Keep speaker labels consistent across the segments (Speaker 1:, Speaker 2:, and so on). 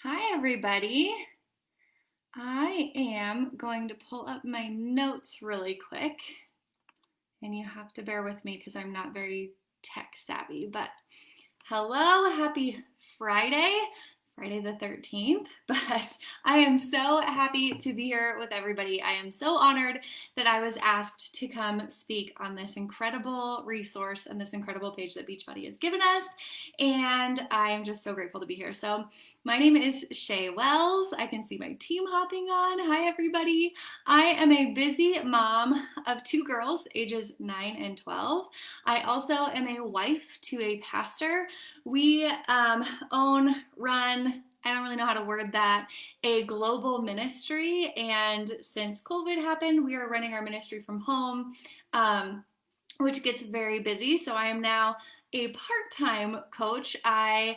Speaker 1: Hi, everybody. I am going to pull up my notes really quick, and you have to bear with me because I'm not very tech savvy. But hello, happy Friday, Friday the 13th. But I am so happy to be here with everybody. I am so honored that I was asked to come speak on this incredible resource and this incredible page that Beachbody has given us. And I am just so grateful to be here. So, my name is Shay Wells. I can see my team hopping on. Hi, everybody. I am a busy mom of two girls, ages 9 and 12. I also am a wife to a pastor. We run, I don't really know how to word that, a global ministry. And since COVID happened, we are running our ministry from home, which gets very busy. So I am now a part-time coach. I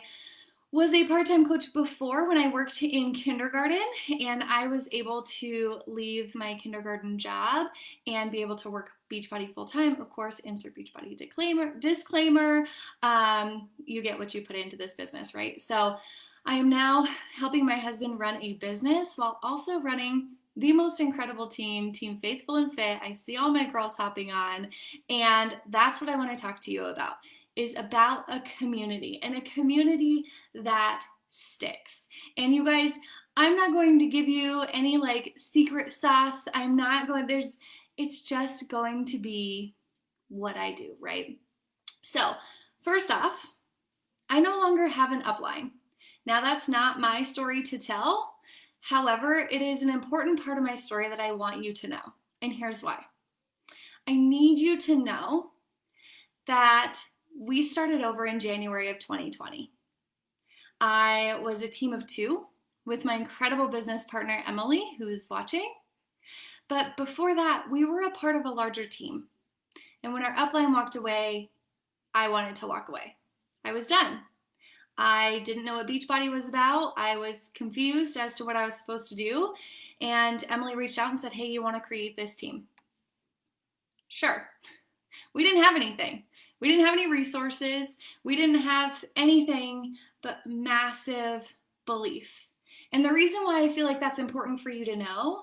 Speaker 1: was a part-time coach before when I worked in kindergarten, and I was able to leave my kindergarten job and be able to work Beachbody full-time. Of course, insert Beachbody disclaimer. You get what you put into this business, right? So I am now helping my husband run a business while also running the most incredible team Faithful and Fit. I see all my girls hopping on, and that's what I want to talk to you about. Is about a community, and a community that sticks. And you guys, I'm not going to give you any secret sauce. It's just going to be what I do, right? So first off, I no longer have an upline. Now that's not my story to tell. However, it is an important part of my story that I want you to know. And here's why. I need you to know that we started over in January of 2020. I was a team of two with my incredible business partner, Emily, who is watching. But before that, we were a part of a larger team. And when our upline walked away, I wanted to walk away. I was done. I didn't know what Beachbody was about. I was confused as to what I was supposed to do. And Emily reached out and said, hey, you want to create this team? Sure. We didn't have anything. We didn't have any resources. We didn't have anything but massive belief. And the reason why I feel like that's important for you to know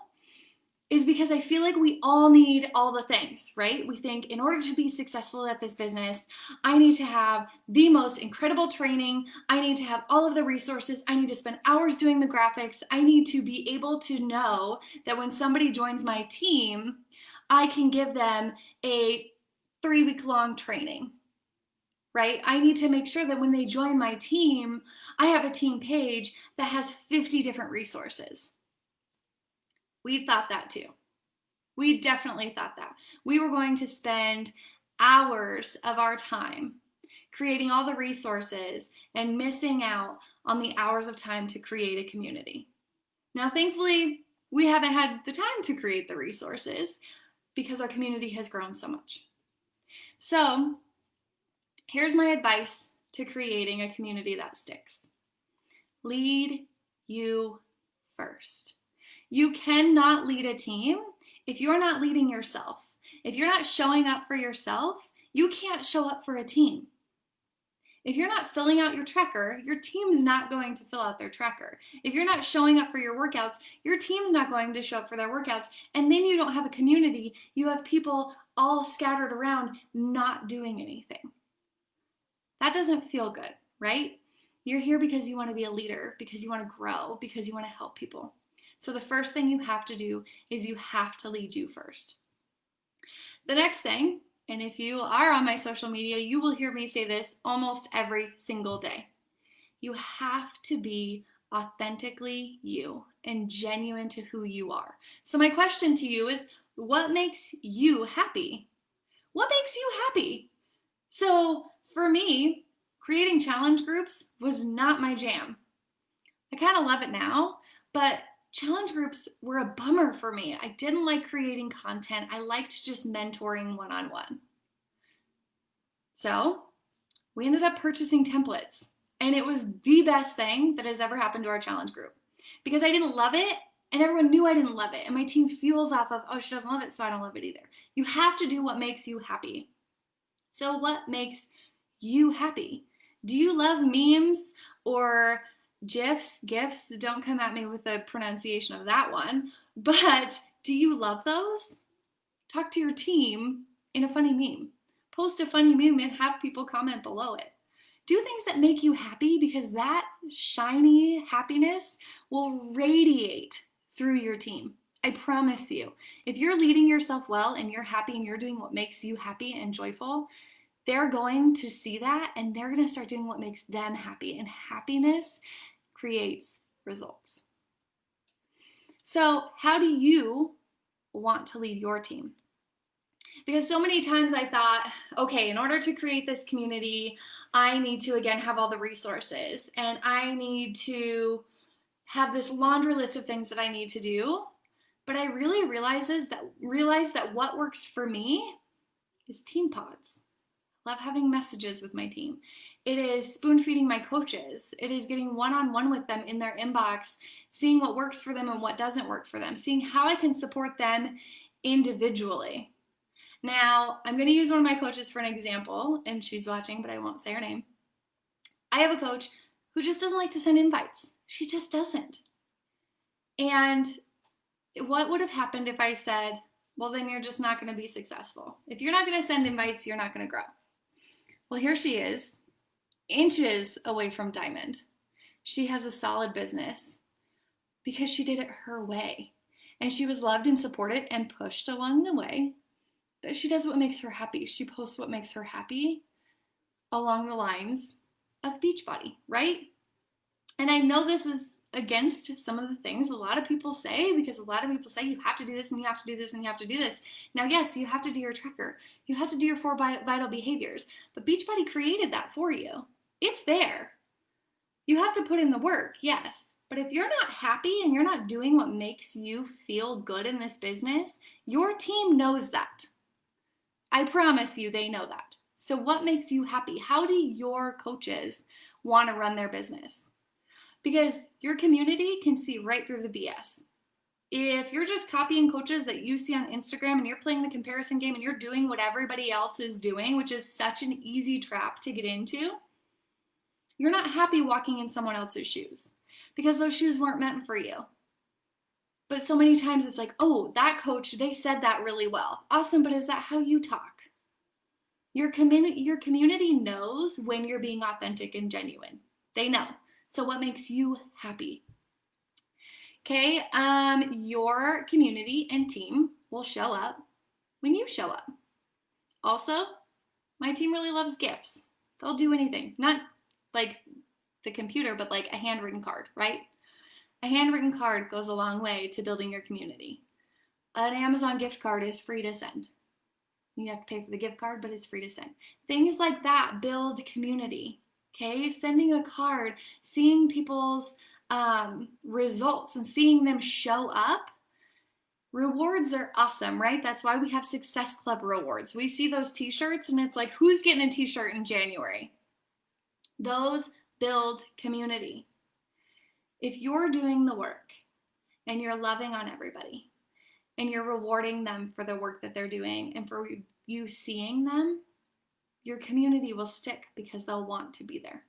Speaker 1: is because I feel like we all need all the things, right? We think in order to be successful at this business, I need to have the most incredible training. I need to have all of the resources. I need to spend hours doing the graphics. I need to be able to know that when somebody joins my team, I can give them a 3-week-long training, right? I need to make sure that when they join my team, I have a team page that has 50 different resources. We thought that too. We definitely thought that. We were going to spend hours of our time creating all the resources and missing out on the hours of time to create a community. Now, thankfully, we haven't had the time to create the resources because our community has grown so much. So here's my advice to creating a community that sticks. Lead you first. You cannot lead a team if you're not leading yourself. If you're not showing up for yourself, you can't show up for a team. If you're not filling out your tracker, your team's not going to fill out their tracker. If you're not showing up for your workouts, your team's not going to show up for their workouts. And then you don't have a community. You have people all scattered around not doing anything. That doesn't feel good, right? You're here because you want to be a leader, because you want to grow, because you want to help people. So the first thing you have to do is you have to lead you first. The next thing, and if you are on my social media, you will hear me say this almost every single day. You have to be authentically you and genuine to who you are. So my question to you is, what makes you happy? What makes you happy? So for me, creating challenge groups was not my jam. I kind of love it now, but challenge groups were a bummer for me. I didn't like creating content. I liked just mentoring one-on-one. So we ended up purchasing templates, and it was the best thing that has ever happened to our challenge group because I didn't love it. And everyone knew I didn't love it. And my team fuels off of, oh, she doesn't love it, so I don't love it either. You have to do what makes you happy. So what makes you happy? Do you love memes or GIFs, don't come at me with the pronunciation of that one, but do you love those? Talk to your team in a funny meme. Post a funny meme and have people comment below it. Do things that make you happy, because that shiny happiness will radiate through your team. I promise you. If you're leading yourself well and you're happy and you're doing what makes you happy and joyful, they're going to see that and they're going to start doing what makes them happy. And happiness creates results. So, how do you want to lead your team? Because so many times I thought, okay, in order to create this community, I need to, again, have all the resources and I need to have this laundry list of things that I need to do. But I really realized that what works for me is team pods. I love having messages with my team. It is spoon feeding my coaches. It is getting one-on-one with them in their inbox, seeing what works for them and what doesn't work for them, seeing how I can support them individually. Now, I'm going to use one of my coaches for an example, and she's watching, but I won't say her name. I have a coach who just doesn't like to send invites. She just doesn't. And what would have happened if I said, well, then you're just not going to be successful. If you're not going to send invites, you're not going to grow. Well, here she is, inches away from diamond. She has a solid business because she did it her way. And she was loved and supported and pushed along the way. But she does what makes her happy. She posts what makes her happy along the lines of Beachbody, right? And I know this is against some of the things a lot of people say, because a lot of people say you have to do this and you have to do this and you have to do this. Now, yes, you have to do your tracker. You have to do your 4 vital behaviors, but Beachbody created that for you. It's there. You have to put in the work, yes. But if you're not happy and you're not doing what makes you feel good in this business, your team knows that. I promise you they know that. So what makes you happy? How do your coaches want to run their business? Because your community can see right through the BS. If you're just copying coaches that you see on Instagram and you're playing the comparison game and you're doing what everybody else is doing, which is such an easy trap to get into, you're not happy walking in someone else's shoes because those shoes weren't meant for you. But so many times it's like, oh, that coach, they said that really well. Awesome, but is that how you talk? Your community knows when you're being authentic and genuine. They know. So what makes you happy? Okay, your community and team will show up when you show up. Also, my team really loves gifts. They'll do anything. Not like the computer, but like a handwritten card, right? A handwritten card goes a long way to building your community. An Amazon gift card is free to send. You have to pay for the gift card, but it's free to send. Things like that build community. Okay, sending a card, seeing people's results and seeing them show up. Rewards are awesome, right? That's why we have Success Club rewards. We see those t-shirts and it's like, who's getting a t-shirt in January? Those build community. If you're doing the work and you're loving on everybody and you're rewarding them for the work that they're doing and for you seeing them, your community will stick because they'll want to be there.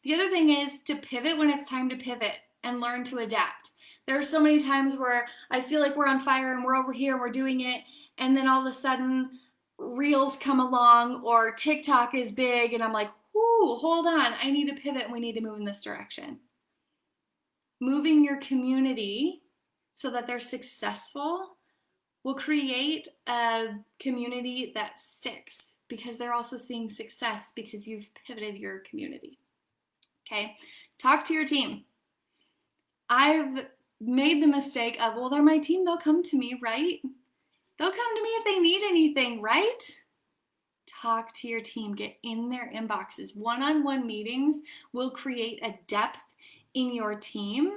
Speaker 1: The other thing is to pivot when it's time to pivot and learn to adapt. There are so many times where I feel like we're on fire and we're over here and we're doing it, and then all of a sudden Reels come along or TikTok is big and I'm like, whoo, hold on, I need to pivot and we need to move in this direction. Moving your community so that they're successful will create a community that sticks because they're also seeing success because you've pivoted your community. Okay, talk to your team. I've made the mistake of, well, they're my team, they'll come to me, right? They'll come to me if they need anything, right? Talk to your team, get in their inboxes. One-on-one meetings will create a depth in your team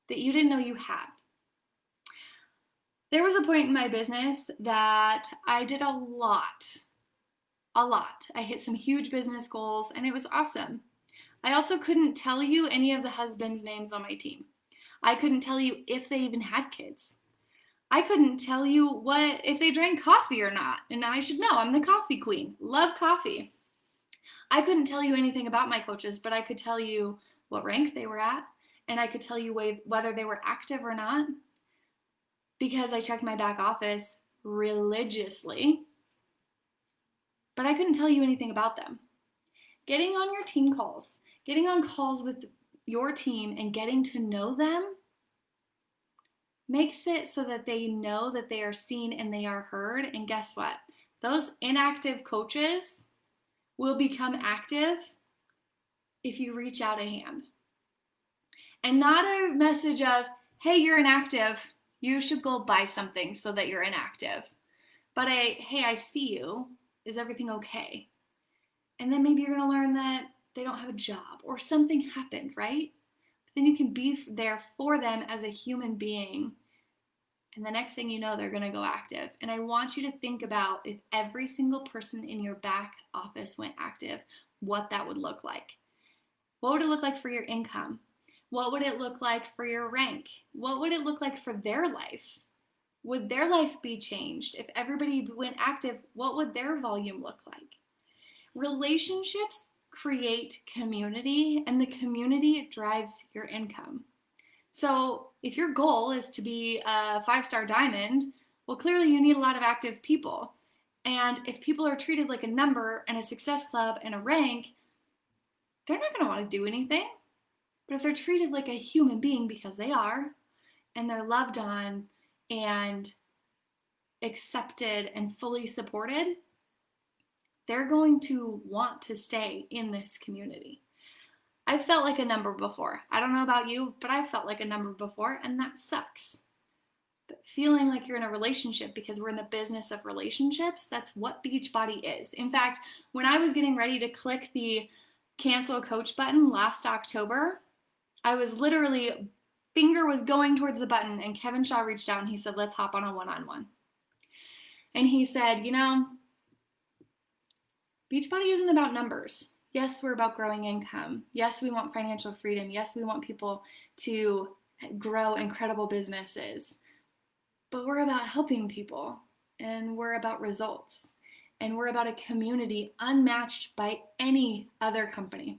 Speaker 1: that you didn't know you had. There was a point in my business that I did a lot. I hit some huge business goals and it was awesome. I also couldn't tell you any of the husbands' names on my team. I couldn't tell you if they even had kids. I couldn't tell you if they drank coffee or not. And I should know, I'm the coffee queen. Love coffee. I couldn't tell you anything about my coaches, but I could tell you what rank they were at, and I could tell you whether they were active or not because I checked my back office religiously, but I couldn't tell you anything about them. Getting on your team calls, getting on calls with your team and getting to know them makes it so that they know that they are seen and they are heard. And guess what? Those inactive coaches will become active if you reach out a hand. And not a message of, hey, you're inactive, you should go buy something so that you're inactive. But hey, I see you. Is everything okay? And then maybe you're going to learn that they don't have a job or something happened, right? But then you can be there for them as a human being. And the next thing you know, they're going to go active. And I want you to think about if every single person in your back office went active, what that would look like. What would it look like for your income? What would it look like for your rank? What would it look like for their life? Would their life be changed? If everybody went active, what would their volume look like? Relationships create community, and the community drives your income. So if your goal is to be a 5-star diamond, well, clearly you need a lot of active people. And if people are treated like a number and a success club and a rank, they're not going to want to do anything. But if they're treated like a human being, because they are, and they're loved on and accepted and fully supported, they're going to want to stay in this community. I've felt like a number before. I don't know about you, but I've felt like a number before, and that sucks. But feeling like you're in a relationship, because we're in the business of relationships, that's what Beachbody is. In fact, when I was getting ready to click the cancel coach button last October, I was literally, finger was going towards the button, and Kevin Shaw reached out and he said, let's hop on a one-on-one. And he said, Beachbody isn't about numbers. Yes, we're about growing income. Yes, we want financial freedom. Yes, we want people to grow incredible businesses. But we're about helping people, and we're about results. And we're about a community unmatched by any other company.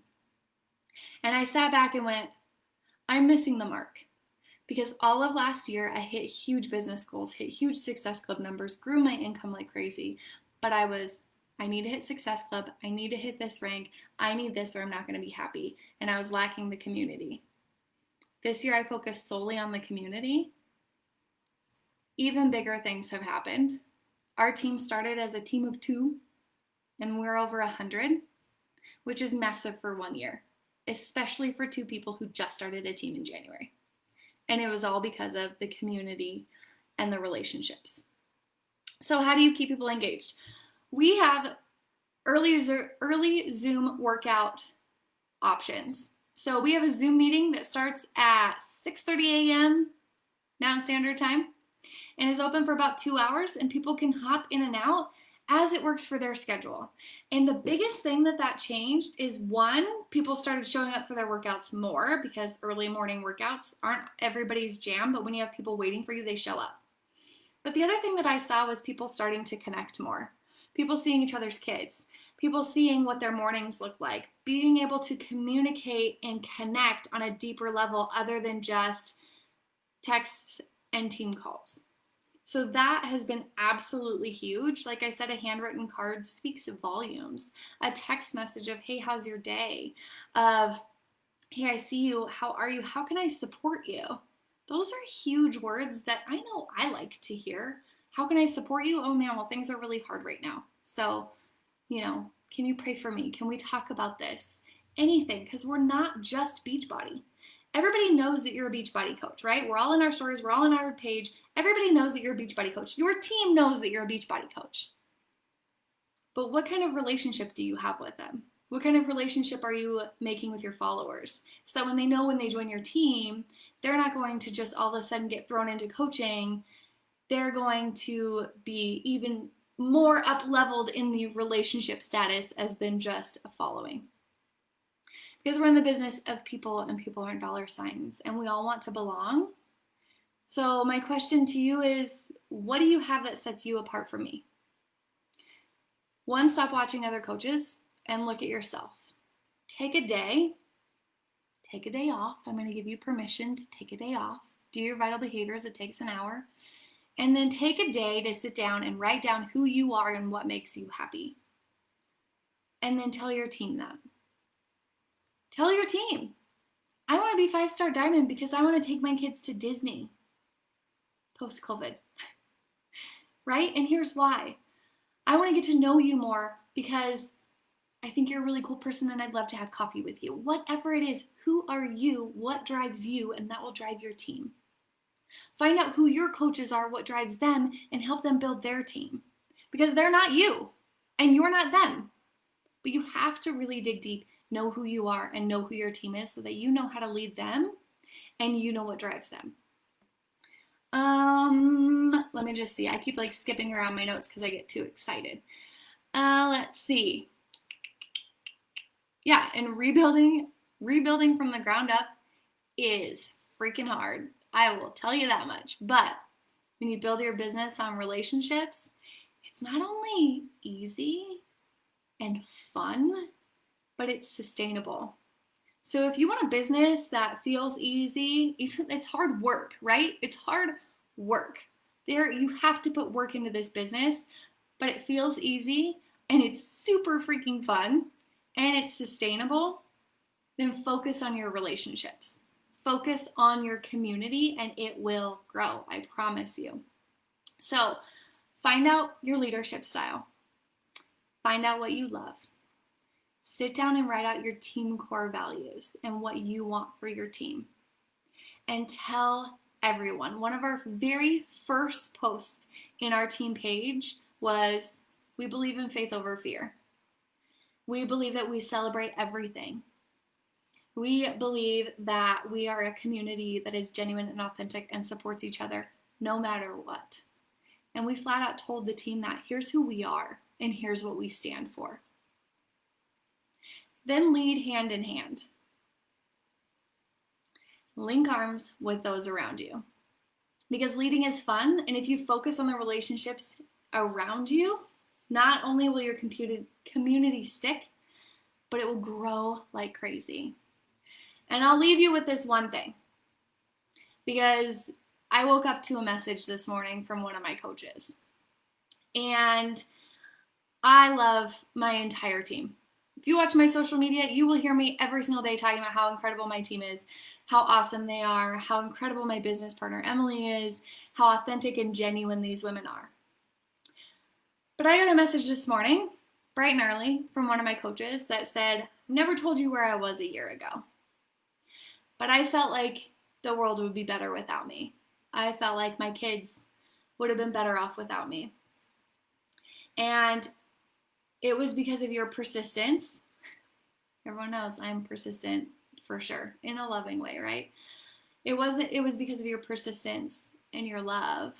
Speaker 1: And I sat back and went, I'm missing the mark. Because all of last year, I hit huge business goals, hit huge Success Club numbers, grew my income like crazy. But I need to hit Success Club. I need to hit this rank. I need this or I'm not going to be happy. And I was lacking the community. This year, I focused solely on the community. Even bigger things have happened. Our team started as a team of 2, and we're over 100, which is massive for 1 year, especially for 2 people who just started a team in January. And it was all because of the community and the relationships. So how do you keep people engaged? We have early Zoom workout options. So we have a Zoom meeting that starts at 6:30 a.m. Mountain Standard Time and is open for about 2 hours, and people can hop in and out as it works for their schedule. And the biggest thing that changed is, 1, people started showing up for their workouts more, because early morning workouts aren't everybody's jam, but when you have people waiting for you, they show up. But the other thing that I saw was people starting to connect more. People seeing each other's kids, people seeing what their mornings look like, being able to communicate and connect on a deeper level other than just texts and team calls. So that has been absolutely huge. Like I said, a handwritten card speaks volumes. A text message of, hey, how's your day? Of, hey, I see you. How are you? How can I support you? Those are huge words that I know I like to hear. How can I support you? Oh man, well, things are really hard right now. So, can you pray for me? Can we talk about this? Anything, because we're not just Beachbody. Everybody knows that you're a Beachbody coach, right? We're all in our stories. We're all on our page. Everybody knows that you're a Beachbody coach. Your team knows that you're a Beachbody coach. But what kind of relationship do you have with them? What kind of relationship are you making with your followers? So that when they know when they join your team, they're not going to just all of a sudden get thrown into coaching. They're going to be even more up-leveled in the relationship status as than just a following. Because we're in the business of people, and people aren't dollar signs, and we all want to belong. So my question to you is, what do you have that sets you apart from me? 1, stop watching other coaches and look at yourself. Take a day, take a day off. I'm going to give you permission to take a day off. Do your vital behaviors. It takes an hour. And then take a day to sit down and write down who you are and what makes you happy. And then tell your team that. Tell your team, I want to be 5-star diamond because I want to take my kids to Disney post-COVID. Right? And here's why. I want to get to know you more because I think you're a really cool person and I'd love to have coffee with you. Whatever it is, who are you? What drives you? And that will drive your team. Find out who your coaches are, what drives them, and help them build their team. Because they're not you and you're not them. But you have to really dig deep, know who you are and know who your team is so that you know how to lead them and you know what drives them. Let me just see. I keep like skipping around my notes because I get too excited. Let's see. Yeah, and rebuilding from the ground up is freaking hard. I will tell you that much. But when you build your business on relationships, it's not only easy and fun, but it's sustainable. So if you want a business that feels easy, it's hard work, right? It's hard work. You have to put work into this business, but it feels easy and it's super freaking fun and it's sustainable, then focus on your relationships. Focus on your community and it will grow, I promise you. So find out your leadership style. Find out what you love. Sit down and write out your team core values and what you want for your team. And tell everyone. One of our very first posts in our team page was, we believe in faith over fear. We believe that we celebrate everything. We believe that we are a community that is genuine and authentic and supports each other no matter what. And we flat out told the team that here's who we are and here's what we stand for. Then lead hand in hand. Link arms with those around you. Because leading is fun, and if you focus on the relationships around you, not only will your community stick, but it will grow like crazy. And I'll leave you with this one thing. Because I woke up to a message this morning from one of my coaches. And I love my entire team. If you watch my social media, you will hear me every single day talking about how incredible my team is, how awesome they are, how incredible my business partner Emily is, how authentic and genuine these women are. But I got a message this morning, bright and early, from one of my coaches that said, I've never told you where I was a year ago, but I felt like the world would be better without me. I felt like my kids would have been better off without me. And it was because of your persistence. Everyone knows I'm persistent for sure, in a loving way, right? It was because of your persistence and your love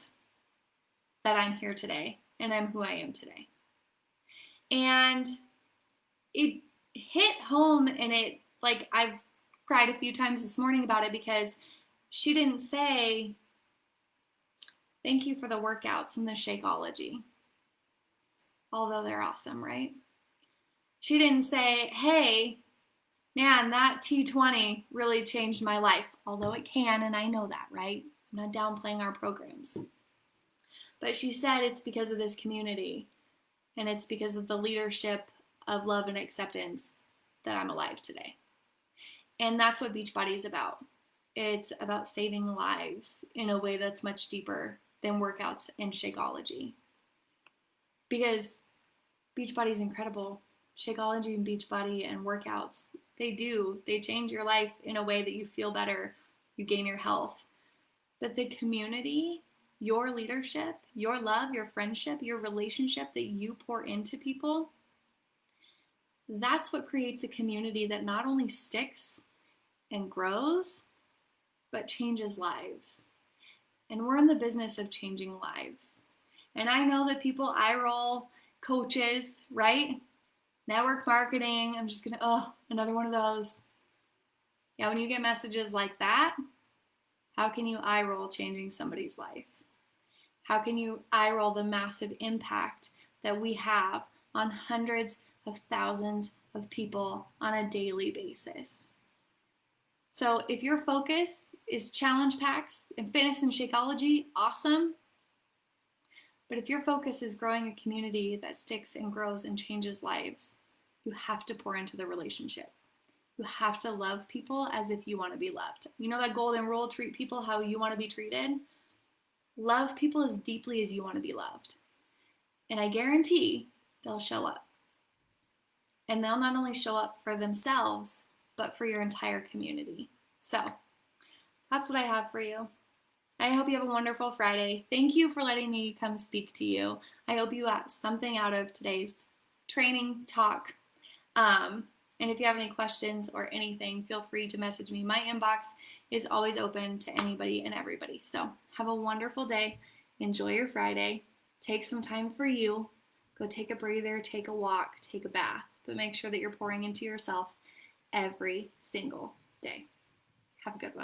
Speaker 1: that I'm here today and I'm who I am today. And it hit home, and I've cried a few times this morning about it because she didn't say, thank you for the workouts and the Shakeology. Although they're awesome, right? She didn't say, hey, man, that T20 really changed my life. Although it can, and I know that, right? I'm not downplaying our programs. But she said it's because of this community, and it's because of the leadership of love and acceptance that I'm alive today. And that's what Beachbody is about. It's about saving lives in a way that's much deeper than workouts and Shakeology. Because Beachbody is incredible. Shakeology and Beachbody and workouts, they change your life in a way that you feel better, you gain your health. But the community, your leadership, your love, your friendship, your relationship that you pour into people, that's what creates a community that not only sticks and grows, but changes lives. And we're in the business of changing lives. And I know that people eye roll coaches, right? Network marketing, I'm just another one of those. Yeah, when you get messages like that, how can you eye roll changing somebody's life? How can you eye roll the massive impact that we have on hundreds of thousands of people on a daily basis? So if your focus is challenge packs and fitness and Shakeology, awesome. But if your focus is growing a community that sticks and grows and changes lives, you have to pour into the relationship. You have to love people as if you want to be loved. You know that golden rule, treat people how you want to be treated? Love people as deeply as you want to be loved. And I guarantee they'll show up. And they'll not only show up for themselves, but for your entire community. So that's what I have for you. I hope you have a wonderful Friday. Thank you for letting me come speak to you. I hope you got something out of today's training talk. And if you have any questions or anything, feel free to message me. My inbox is always open to anybody and everybody. So have a wonderful day. Enjoy your Friday. Take some time for you. Go take a breather, take a walk, take a bath. But make sure that you're pouring into yourself every single day. Have a good one.